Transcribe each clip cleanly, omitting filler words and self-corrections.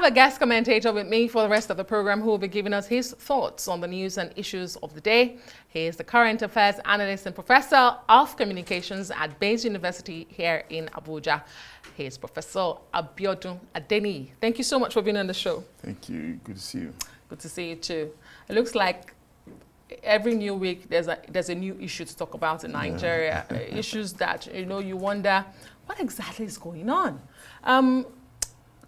a guest commentator with me for the rest of the program who will be giving us his thoughts on the news and issues of the day. He is the current affairs analyst and professor of communications at Bayes University here in Abuja. He is Professor Adeniyi. Thank you so much for being on the show. Thank you. Good to see you. Good to see you too. It looks like every new week there's a new issue to talk about in Nigeria. Issues that you wonder what exactly is going on.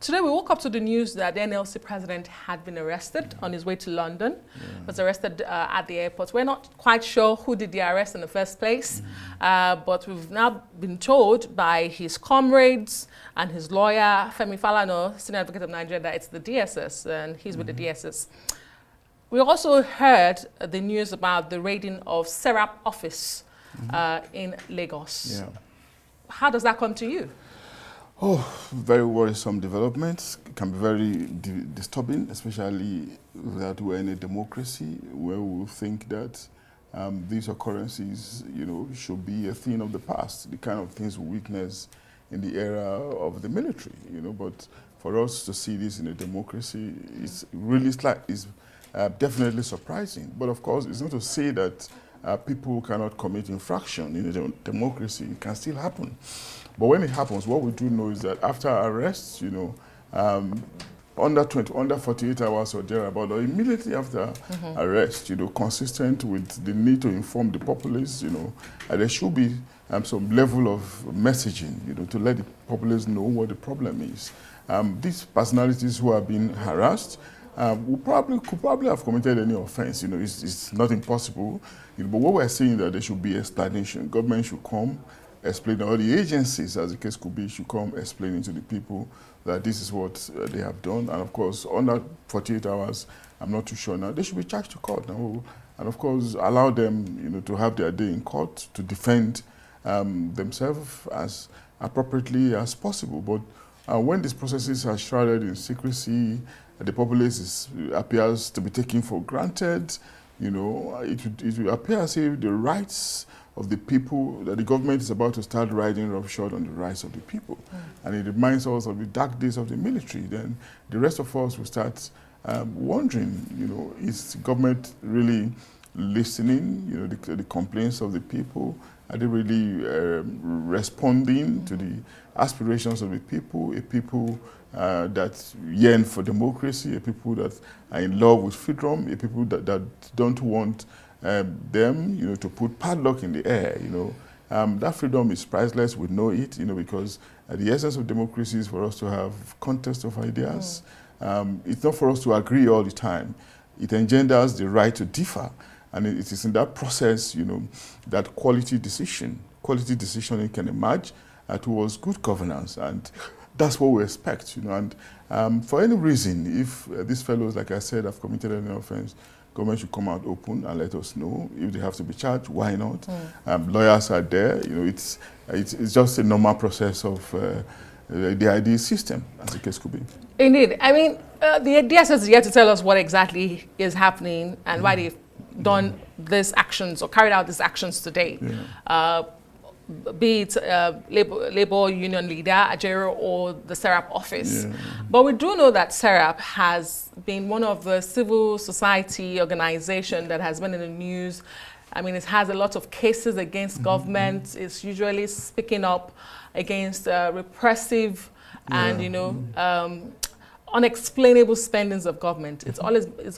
Today we woke up to the news that the NLC president had been arrested on his way to London. Was arrested at the airport. We're not quite sure who did the arrest in the first place, but we've now been told by his comrades and his lawyer, Femi Falana, Senior Advocate of Nigeria, that it's the DSS and he's with the DSS. We also heard the news about the raiding of SERAP office in Lagos. How does that come to you? Oh, very worrisome developments. It can be very disturbing, especially that we're in a democracy where we think that these occurrences, should be a thing of the past, the kind of things we witness in the era of the military, But for us to see this in a democracy is really definitely surprising. But of course, it's not to say that people cannot commit infraction in a democracy. It can still happen. But when it happens, what we do know is that after arrests, under 48 hours or thereabout, or immediately after arrest, consistent with the need to inform the populace, there should be some level of messaging, to let the populace know what the problem is. These personalities who are being harassed could probably have committed any offense. It's not impossible. But what we're saying is that there should be explanation. Government should come, explain, all the agencies, as the case could be, should come explaining to the people that this is what they have done. And of course, under 48 hours, I'm not too sure now, they should be charged to court now. And of course, allow them, to have their day in court to defend themselves as appropriately as possible. But when these processes are shrouded in secrecy, the populace appears to be taken for granted, it will appear as if the rights of the people, that the government is about to start riding roughshod on the rights of the people. And it reminds us of the dark days of the military. Then the rest of us will start wondering, is the government really listening, the complaints of the people? Are they really responding to the aspirations of the people, a people that yearn for democracy, a people that are in love with freedom, a people that don't want them, to put padlock in the air, that freedom is priceless. We know it, because the essence of democracy is for us to have contest of ideas. It's not for us to agree all the time. It engenders the right to differ, and it is in that process, that quality decisioning can emerge towards good governance, and that's what we expect, And for any reason, if these fellows, like I said, have committed any offense, government should come out open and let us know. If they have to be charged, why not? Lawyers are there. It's just a normal process of the ID system, as the case could be. Indeed. I mean, the DSS is yet to tell us what exactly is happening and why they've done these actions or carried out these actions today. Be it Labour Union leader, Ajero, or the SERAP office. But we do know that SERAP has been one of the civil society organizations that has been in the news. I mean, it has a lot of cases against government. It's usually speaking up against repressive and, unexplainable spendings of government. It's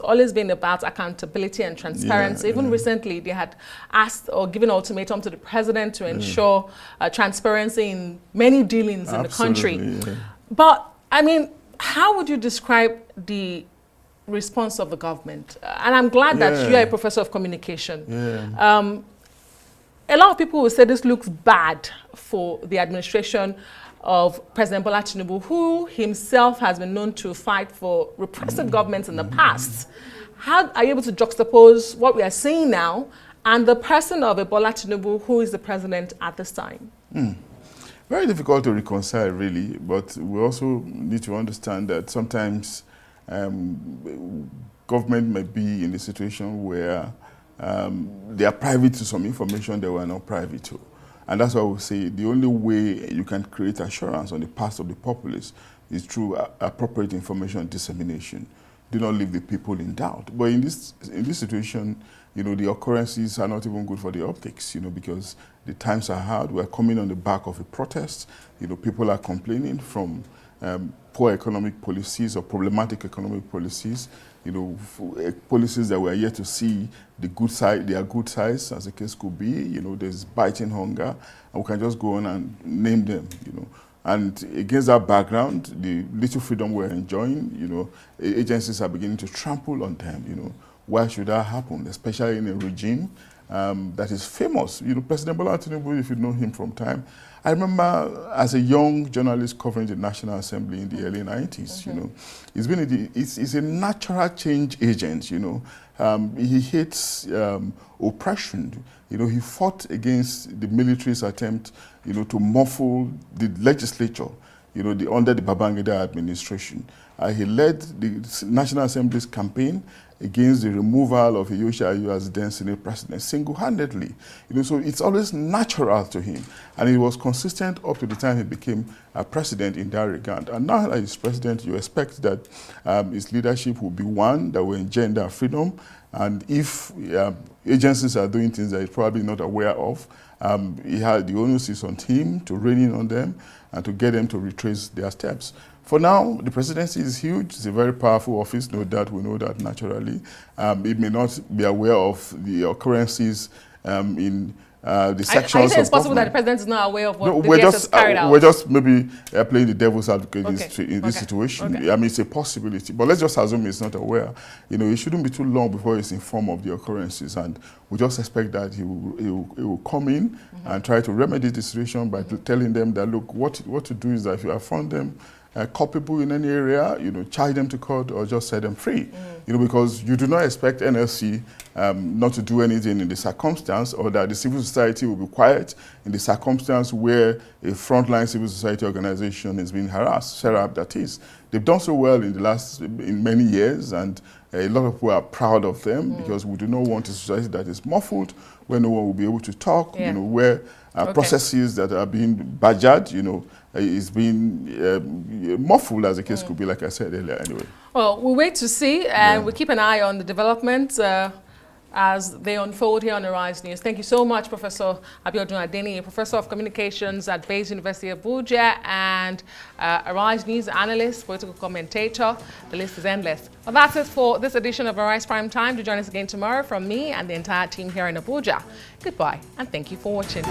always been about accountability and transparency. Even recently, they had asked or given an ultimatum to the president to ensure transparency in many dealings in the country. But I mean, how would you describe the response of the government? And I'm glad that you are a professor of communication. A lot of people will say this looks bad for the administration of President Bola Tinubu, who himself has been known to fight for repressive governments in the past. How are you able to juxtapose what we are seeing now and the person of Bola Tinubu, who is the president at this time? Very difficult to reconcile, really, but we also need to understand that sometimes government may be in a situation where they are privy to some information they were not privy to. And that's why we say the only way you can create assurance on the part of the populace is through appropriate information dissemination. Do not leave the people in doubt. But in this situation, you know, the occurrences are not even good for the optics, you know, because the times are hard. We're coming on the back of a protest. You know, people are complaining from poor economic policies or problematic economic policies, you know, policies that we're yet to see the good side, their good sides, as the case could be. You know, there's biting hunger, and we can just go on and name them, you know. And against that background, the little freedom we're enjoying, you know, agencies are beginning to trample on them, you know. Why should that happen, especially in a regime that is famous? You know, President Bola Tinubu, if you know him from time, I remember as a young journalist covering the National Assembly in the early 90s, you know, he's a natural change agent, you know. He hates oppression. You know, he fought against the military's attempt, you know, to muffle the legislature, you know, under the Babangida administration. He led the National Assembly's campaign against the removal of Iyorsi Ayu as then Senate president single-handedly. You know, so it's always natural to him. And he was consistent up to the time he became president in that regard. And now that he's president, you expect that his leadership will be one that will engender freedom. And if agencies are doing things that he's probably not aware of, the onus is on him to rein in on them and to get them to retrace their steps. For now, the presidency is huge. It's a very powerful office, no doubt. We know that naturally. It may not be aware of the occurrences in the sections are you of saying it's possible that the president is not aware of what the DSS carried out? We're just maybe playing the devil's advocate in this situation. Okay. I mean, it's a possibility, but let's just assume he's not aware. You know, it shouldn't be too long before he's informed of the occurrences, and we just expect that he will come in and try to remedy the situation by telling them that, look, what to do is that if you have found them culpable in any area, you know, charge them to court or just set them free. You know, because you do not expect NLC not to do anything in the circumstance, or that the civil society will be quiet in the circumstance where a frontline civil society organization is being harassed, SERAP that is. They've done so well in many years, and a lot of people are proud of them because we do not want a society that is muffled, where no one will be able to talk, you know, where processes that are being badgered, you know, is being muffled, as the case could be, like I said earlier, anyway. Well, we'll wait to see, and we'll keep an eye on the developments as they unfold here on Arise News. Thank you so much, Professor Abiodun Adeniyi, Professor of Communications at Bayes University Abuja, and Arise News analyst, political commentator. The list is endless. Well, that's it for this edition of Arise Prime Time. Do join us again tomorrow from me and the entire team here in Abuja. Goodbye, and thank you for watching.